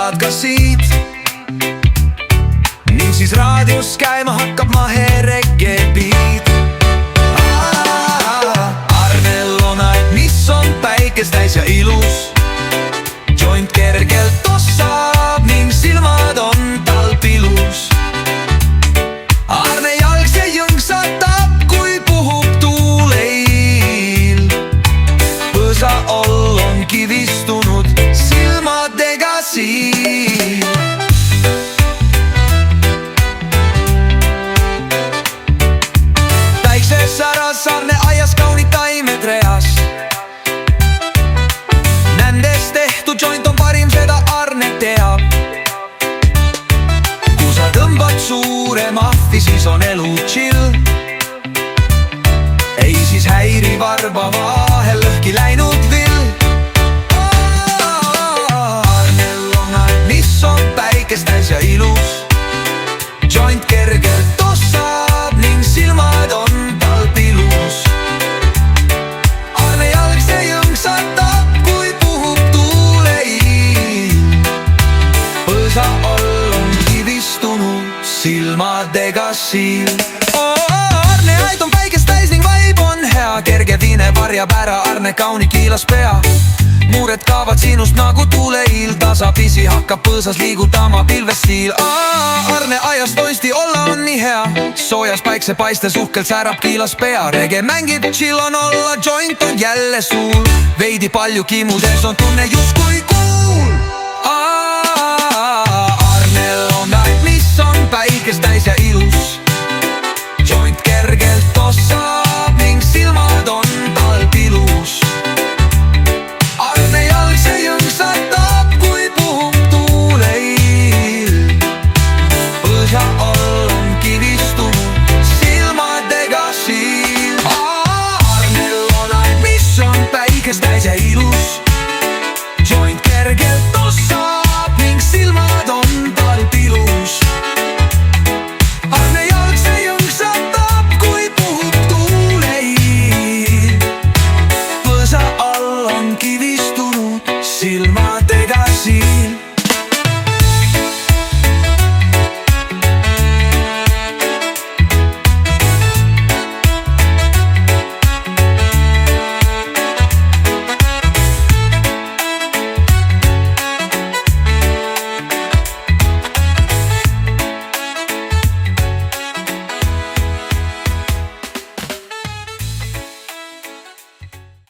tead ka siit. Ning siis raadios käima hakkab mahe reggae beat. Arnel on aeg, mis on päikest täis ja ilus. Joint kergelt tossab ning silmad on tal pilus. Arne jalgs ja jõngsatab, kui puhub tuuleil. Põsa all on kivistunud silmadega siin. Päikses säras Arne aias kaunid taimed reas. Nändest tehtud joint on parim, seda Arne teab. Kui sa tõmbad suure mahvi, siis on elu chill. Ei siis häiri varba vahel lõhki läinud vill. Arnel on aeg, mis on päikest täis ja ilus. Joint kergelt tossab ning silmad on tal pilus. Arne jalgs ja jõngsatab, kui puhub tuuleil. Põsa all on kivistunud silmadega siil. Arne aid on päikest täis ning vaib on hea. Kerge vine varjab ära Arne kauni kiilas pea. Muured kaavad sinust nagu tuuleiil. Tasapisi hakkab põõsas liigutama pilvestiil. Arne aias toisti olla on nii hea. Soojas päiksepaistes uhkelt särab kiilas pea. Rege mängib, chill on olla, joint on jälle suul. Veidi palju kimudes on tunne justkui kuul. Arnel on aeg, mis on päikest täis ja ilus. Joint kergelt tossab ning silmad on tal pilus. Arne jalgs ja jõngsatab, kui puhub tuuleil. Põsa all on kivistunud silmadega siin. Arnel on aeg, mis on päikest täis ja ilus.